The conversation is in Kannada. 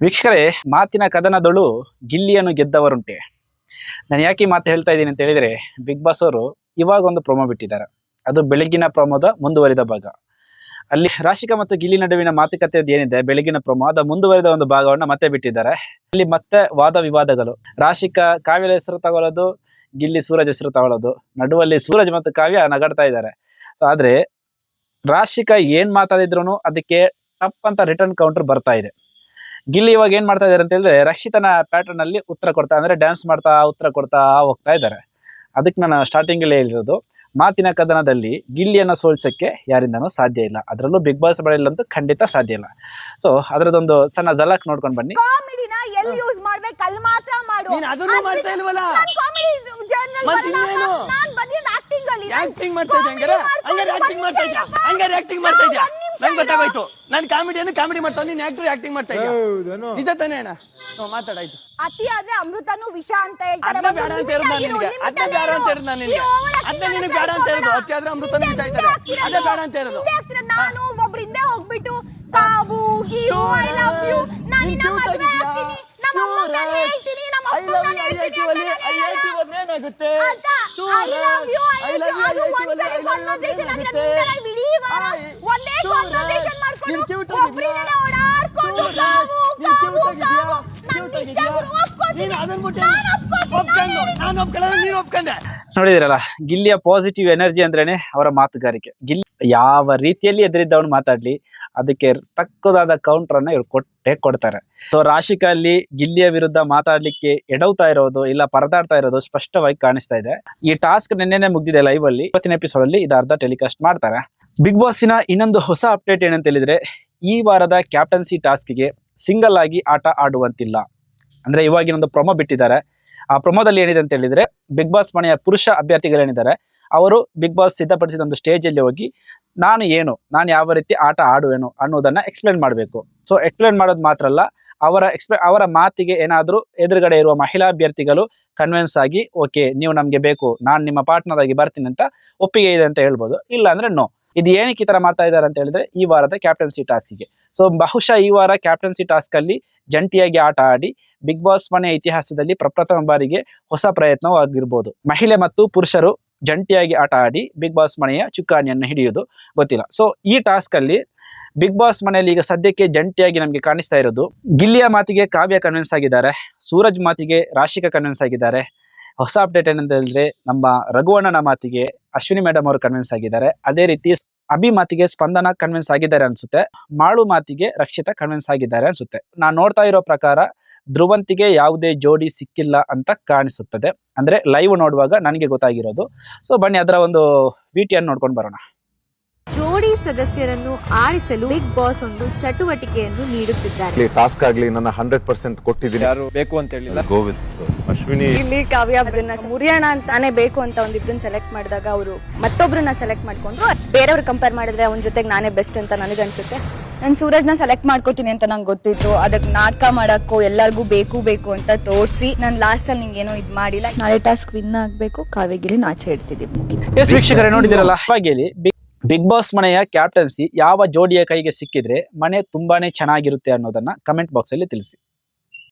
ವೀಕ್ಷಕರೇ, ಮಾತಿನ ಕದನದಳು ಗಿಲ್ಲಿಯನ್ನು ಗೆದ್ದವರುಂಟೆ. ನಾನು ಯಾಕೆ ಈ ಮಾತು ಹೇಳ್ತಾ ಇದ್ದೀನಿ ಅಂತ ಹೇಳಿದ್ರೆ, ಬಿಗ್ ಬಾಸ್ ಅವರು ಇವಾಗ ಒಂದು ಪ್ರೊಮೋ ಬಿಟ್ಟಿದ್ದಾರೆ. ಅದು ಬೆಳಗಿನ ಪ್ರೊಮೋದ ಮುಂದುವರಿದ ಭಾಗ. ಅಲ್ಲಿ ರಾಶಿಕಾ ಮತ್ತು ಗಿಲ್ಲಿ ನಡುವಿನ ಮಾತುಕತೆ ಏನಿದೆ ಬೆಳಗಿನ ಪ್ರೊಮೋ ಅದ ಮುಂದುವರಿದ ಒಂದು ಭಾಗವನ್ನ ಮತ್ತೆ ಬಿಟ್ಟಿದ್ದಾರೆ. ಅಲ್ಲಿ ಮತ್ತೆ ವಾದ ವಿವಾದಗಳು, ರಾಶಿಕಾ ಕಾವ್ಯದ ಹೆಸರು ತಗೊಳ್ಳೋದು, ಗಿಲ್ಲಿ ಸೂರಜ್ ಹೆಸರು ತಗೊಳ್ಳೋದು, ನಡುವಲ್ಲಿ ಸೂರಜ್ ಮತ್ತು ಕಾವ್ಯ ನಗಾಡ್ತಾ ಇದ್ದಾರೆ. ಸೊ ಆದ್ರೆ ರಾಶಿಕಾ ಏನ್ ಮಾತಾಡಿದ್ರು ಅದಕ್ಕೆ ಟಪ್ ಅಂತ ರಿಟರ್ನ್ ಕೌಂಟರ್ ಬರ್ತಾ ಇದೆ. ಗಿಲ್ಲಿ ಇವಾಗ ಏನ್ ಮಾಡ್ತಾ ಇದಾರೆ ಅಂತ ಹೇಳಿದ್ರೆ, ರಕ್ಷಿತನ ಪ್ಯಾಟರ್ನ್ ಅಲ್ಲಿ ಉತ್ತರ ಕೊಡ್ತಾ, ಅಂದ್ರೆ ಡ್ಯಾನ್ಸ್ ಮಾಡ್ತಾ ಉತ್ತರ ಕೊಡ್ತಾ ಹೋಗ್ತಾ ಇದ್ದಾರೆ. ಅದಕ್ಕೆ ನಾನು ಸ್ಟಾರ್ಟಿಂಗ್ ಅಲ್ಲಿ ಹೇಳಿರೋದು, ಮಾತಿನ ಕದನದಲ್ಲಿ ಗಿಲ್ಲಿಯನ್ನ ಸೋಲ್ಸಕ್ಕೆ ಯಾರಿಂದನೂ ಸಾಧ್ಯ ಇಲ್ಲ, ಅದರಲ್ಲೂ ಬಿಗ್ ಬಾಸ್ ಬಳಿಯಲ್ಲಂತೂ ಖಂಡಿತ ಸಾಧ್ಯ ಇಲ್ಲ. ಸೊ ಅದರದೊಂದು ಸಣ್ಣ ಝಲಕ್ ನೋಡ್ಕೊಂಡು ಬನ್ನಿ. ಕಾಮಿಡಿನ ಎಲ್ಲಿ ಯೂಸ್ ಮಾಡ್ಬೇಕು ಅಲ್ಲಿ ಮಾತ್ರ ಮಾಡು. ನೀನು ಅದನ್ನು ಮಾಡ್ತಾ ಇಲ್ವಲ್ಲ. ನಾನು ಕಾಮಿಡಿ ಜರ್ನಲ್ ಮತ್ತಿನ್ನೇನು? ನಾನು ಬಂದಿದ್ದು ಆಕ್ಟಿಂಗ್ ಅಲ್ಲಿ. ಆಕ್ಟಿಂಗ್ ಮಾಡ್ತಾ ಇದ್ದೆ ಹಂಗಾರೆ ಆಕ್ಟಿಂಗ್ ಮಾಡ್ತಾ ಇದ್ದೆ ಹಂಗಾರೆ ಆಕ್ಟಿಂಗ್ ಮಾಡ್ತಾ ಇದ್ದೆ. ನಂಗೆ ಗೊತ್ತಾಗೋಯ್ತು, ನಾನು ಕಾಮಿಡಿಯನ್ನು ಕಾಮಿಡಿ ಮಾಡ್ತಾನೆ, ನೀನು ಆಕ್ಟರ್ ಆಕ್ಟಿಂಗ್ ಮಾಡ್ತಾ ಇದ್ದೆ. ನಿಜ ತಾನೇ ಅಣ್ಣ? ಮಾತಾಡಾಯ್ತು. ಅತಿ ಆದ್ರೆ ಅಮೃತನು ವಿಷ ಅಂತ ಹೇಳ್ತಾರೆ. ಅದನ್ನ ಬೇಡ ಅಂತ ಹೇಳಿದ್ ನಾನು ನಿನಗೆ, ಅದನ್ನ ಬೇಡ ಅಂತ ಹೇಳಿದ್ ನಾನು ನಿನಗೆ, ಅದನ್ನ ನಿನಗೆ ಬೇಡ ಅಂತ ಹೇಳಿದ್ದು. ಅತಿ ಆದ್ರೆ ಅಮೃತನು ವಿಷ ಆಯ್ತಾರೆ, ಅದೇ ಬೇಡ ಅಂತ ಹೇಳಿದ್ದು. ನಾನು ಒಬ್ಬರಿಂದ ಹೋಗ್ಬಿಟ್ಟು ಕಾವು ಗೀವು ಐ ಲವ್ ಯು ನಾನು ನಿನ್ನ ಮದುವೆ ಆಗ್ತೀನಿ, ನಮ್ಮ ಅಮ್ಮನ ಹೇಳ್ತೀನಿ, ನಮ್ಮ ಅಪ್ಪನ ಹೇಳ್ತೀನಿ, ಏನಾಗುತ್ತೆ? ಐ ಲವ್ ಯು ಅದು ಒಂದ್ಸರಿ ಕಾನ್ವರ್ಸೇಷನ್ ಅಂದ್ರೆ ನಿಂತರ ಬಿಡಿ ವಾರ ಒಂದೇ ಕಾನ್ವರ್ಸೇಷನ್ ಮಾಡ್ಕೊಂಡು ಒಬ್ಬರಿನೇ ಓಡಾಡ್ಕೊಂಡು ಕಾವು ಕಾವು ಕಾವು ನನ್ನ ಇಷ್ಟ ಒಪ್ಕೊತೀನಿ, ನಾನು ಒಪ್ಕೊಳ್ಳೋದು, ನೀನು ಒಪ್ಕೊಂಡೆ. ನೋಡಿದಿರಲ್ಲ, ಗಿಲ್ಲಿಯ ಪಾಸಿಟಿವ್ ಎನರ್ಜಿ ಅಂದ್ರೇನೆ ಅವರ ಮಾತುಗಾರಿಕೆ. ಗಿಲ್ಲಿ ಯಾವ ರೀತಿಯಲ್ಲಿ ಎದುರಿದ್ದವನು ಮಾತಾಡ್ಲಿ ಅದಕ್ಕೆ ತಕ್ಕದಾದ ಕೌಂಟರ್ ಅನ್ನ ಇವ್ರು ಕೊಟ್ಟೆ ಕೊಡ್ತಾರೆ. ಸೊ ರಾಶಿಕಾ ಅಲ್ಲಿ ಗಿಲ್ಲಿಯ ವಿರುದ್ಧ ಮಾತಾಡ್ಲಿಕ್ಕೆ ಎಡವ್ತಾ ಇರೋದು ಇಲ್ಲ ಪರದಾಡ್ತಾ ಇರೋದು ಸ್ಪಷ್ಟವಾಗಿ ಕಾಣಿಸ್ತಾ ಇದೆ. ಈ ಟಾಸ್ಕ್ ನಿನ್ನೆನೆ ಮುಗ್ದಿದೆ ಲೈವ್ ಅಲ್ಲಿ. ಇವತ್ತಿನ ಎಪಿಸೋಡ್ ಅಲ್ಲಿ ಇದು ಅರ್ಧ ಟೆಲಿಕಾಸ್ಟ್ ಮಾಡ್ತಾರೆ. ಬಿಗ್ ಬಾಸ್ನ ಇನ್ನೊಂದು ಹೊಸ ಅಪ್ಡೇಟ್ ಏನಂತ ಹೇಳಿದ್ರೆ, ಈ ವಾರದ ಕ್ಯಾಪ್ಟನ್ಸಿ ಟಾಸ್ಕ್ಗೆ ಸಿಂಗಲ್ ಆಗಿ ಆಟ ಆಡುವಂತಿಲ್ಲ. ಅಂದ್ರೆ ಇವಾಗಿನೊಂದು ಪ್ರೊಮೋ ಬಿಟ್ಟಿದ್ದಾರೆ. ಆ ಪ್ರೊಮೋದಲ್ಲಿ ಏನಿದೆ ಅಂತ ಹೇಳಿದ್ರೆ, ಬಿಗ್ ಬಾಸ್ ಮನೆಯ ಪುರುಷ ಅಭ್ಯರ್ಥಿಗಳೇನಿದ್ದಾರೆ ಅವರು ಬಿಗ್ ಬಾಸ್ ಸಿದ್ಧಪಡಿಸಿದ ಒಂದು ಸ್ಟೇಜ್ ಅಲ್ಲಿ ಹೋಗಿ ನಾನು ಯಾವ ರೀತಿ ಆಟ ಆಡುವೆನು ಅನ್ನೋದನ್ನ ಎಕ್ಸ್ಪ್ಲೇನ್ ಮಾಡಬೇಕು. ಸೊ ಎಕ್ಸ್ಪ್ಲೇನ್ ಮಾಡೋದು ಮಾತ್ರ ಅಲ್ಲ, ಅವರ ಮಾತಿಗೆ ಏನಾದ್ರೂ ಎದುರುಗಡೆ ಇರುವ ಮಹಿಳಾ ಅಭ್ಯರ್ಥಿಗಳು ಕನ್ವಿನ್ಸ್ ಆಗಿ ಓಕೆ ನೀವು ನಮ್ಗೆ ಬೇಕು, ನಾನು ನಿಮ್ಮ ಪಾರ್ಟ್ನರ್ ಆಗಿ ಬರ್ತೀನಿ ಅಂತ ಒಪ್ಪಿಗೆ ಇದೆ ಅಂತ ಹೇಳ್ಬೋದು. ಇಲ್ಲ ಅಂದ್ರೆ ನೋ. ಇದು ಏನಕ್ಕೆ ಈ ತರ ಮಾಡ್ತಾ ಇದ್ದಾರೆ ಅಂತ ಹೇಳಿದ್ರೆ, ಈ ವಾರದ ಕ್ಯಾಪ್ಟನ್ಸಿ ಟಾಸ್ಕ್ಗೆ. ಸೊ ಬಹುಶಃ ಈ ವಾರ ಕ್ಯಾಪ್ಟನ್ಸಿ ಟಾಸ್ಕ್ ಅಲ್ಲಿ ಜಂಟಿಯಾಗಿ ಆಟ ಆಡಿ ಬಿಗ್ ಬಾಸ್ ಮನೆ ಇತಿಹಾಸದಲ್ಲಿ ಪ್ರಪ್ರಥಮ ಬಾರಿಗೆ ಹೊಸ ಪ್ರಯತ್ನವಾಗಿರ್ಬೋದು. ಮಹಿಳೆ ಮತ್ತು ಪುರುಷರು ಜಂಟಿಯಾಗಿ ಆಟ ಆಡಿ ಬಿಗ್ ಬಾಸ್ ಮನೆಯ ಚುಕ್ಕಾಣಿಯನ್ನು ಹಿಡಿಯುವುದು ಗೊತ್ತಿಲ್ಲ. ಸೊ ಈ ಟಾಸ್ಕ್ ಅಲ್ಲಿ ಬಿಗ್ ಬಾಸ್ ಮನೆಯಲ್ಲಿ ಈಗ ಸದ್ಯಕ್ಕೆ ಜಂಟಿಯಾಗಿ ನಮಗೆ ಕಾಣಿಸ್ತಾ ಇರೋದು, ಗಿಲ್ಲಿಯ ಮಾತಿಗೆ ಕಾವ್ಯ ಕನ್ವಿನ್ಸ್ ಆಗಿದ್ದಾರೆ, ಸೂರಜ್ ಮಾತಿಗೆ ರಾಶಿಕಾ ಕನ್ವಿನ್ಸ್ ಆಗಿದ್ದಾರೆ. ಹೊಸ ಅಪ್ಡೇಟ್ ಏನಂತ ಹೇಳಿದ್ರೆ, ನಮ್ಮ ರಘುವಣ್ಣನ ಮಾತಿಗೆ ಅಶ್ವಿನಿ ಮೇಡಮ್ ಅವರು ಕನ್ವಿನ್ಸ್ ಆಗಿದ್ದಾರೆ. ಅದೇ ರೀತಿ ಅಭಿ ಮಾತಿಗೆ ಸ್ಪಂದನ ಕನ್ವಿನ್ಸ್ ಆಗಿದ್ದಾರೆ ಅನ್ಸುತ್ತೆ. ಮಾಳು ಮಾತಿಗೆ ರಕ್ಷಿತಾ ಕನ್ವಿನ್ಸ್ ಆಗಿದ್ದಾರೆ ಅನ್ಸುತ್ತೆ. ನಾನು ನೋಡ್ತಾ ಇರೋ ಪ್ರಕಾರ ಧ್ರುವಂತಿಗೆ ಯಾವುದೇ ಜೋಡಿ ಸಿಕ್ಕಿಲ್ಲ ಅಂತ ಕಾಣಿಸುತ್ತದೆ. ಅಂದ್ರೆ ಲೈವ್ ನೋಡುವಾಗ ನನಗೆ ಗೊತ್ತಾಗಿರೋದು. ಸೊ ಬನ್ನಿ ಅದರ ಒಂದು ವಿಟಿಯನ್ನು ನೋಡ್ಕೊಂಡು ಬರೋಣ. ಜೋಡಿ ಸದಸ್ಯರನ್ನು ಆರಿಸಲು ಬಿಗ್ ಬಾಸ್ ಒಂದು ಚಟುವಟಿಕೆಯನ್ನು ನೀಡುತ್ತಿದ್ದಾರೆ. ಟಾಸ್ಕ್ ಆಗ್ಲಿ ನನ್ನ 100% ಕೊಟ್ಟಿದ್ದೀನಿ. ಯಾರು ಬೇಕು ಅಂತ ಹೇಳಿಲ್ಲ. ಗೋವಿಂದ್, ಅಶ್ವಿನಿ, ಇಲ್ಲಿ ಕಾವ್ಯ ಮುರಿಯೋಣ ಅಂತಾನೆ ಬೇಕು ಅಂತ ಒಂದಿಬ್ರನ್ನ ಸೆಲೆಕ್ಟ್ ಮಾಡಿದಾಗ ಅವರು ಮತ್ತೊಬ್ರನ್ನ ಸೆಲೆಕ್ಟ್ ಮಾಡ್ಕೊಂಡ್ರು. ಬೇರೆಯವ್ರು ಕಂಪೇರ್ ಮಾಡಿದ್ರೆ ಅವನ ಜೊತೆಗೆ ನಾನೇ ಬೆಸ್ಟ್ ಅಂತ ನನಗನ್ಸುತ್ತೆ. ನಾನು ಸೂರಜ್ನ ಸೆಲೆಕ್ಟ್ ಮಾಡ್ಕೋತೀನಿ ಅಂತ ನಂಗೆ ಗೊತ್ತಿತ್ತು. ಅದಕ್ಕೆ ನಾಟಕ ಮಾಡಕ್ಕೋ ಎಲ್ಲರಿಗೂ ಬೇಕು ಅಂತ ತೋರಿಸಿ ನಾನು ಲಾಸ್ಟ್ ಅಲ್ಲಿ ನಿಂಗೇನೋ ಇದು ಮಾಡಿಲ್ಲ. ನಾಳೆ ಟಾಸ್ಕ್ ವಿನ್ ಆಗ್ಬೇಕು, ಕಾವ್ಯಗಿರಿ ನಾಚೆ ಇಡ್ತಿದ್ದೀವಿ. ಎಸ್ ವೀಕ್ಷಕರೇ, ನೋಡಿದಿರಲ್ಲ, ಹಾಗೇಲಿ ಬಿಗ್ ಬಾಸ್ ಮನೆಯ ಕ್ಯಾಪ್ಟನ್ಸಿ ಯಾವ ಜೋಡಿಯ ಕೈಗೆ ಸಿಕ್ಕಿದ್ರೆ ಮನೆ ತುಂಬಾನೇ ಚೆನ್ನಾಗಿರುತ್ತೆ ಅನ್ನೋದನ್ನ ಕಮೆಂಟ್ ಬಾಕ್ಸ್ ಅಲ್ಲಿ ತಿಳಿಸಿ.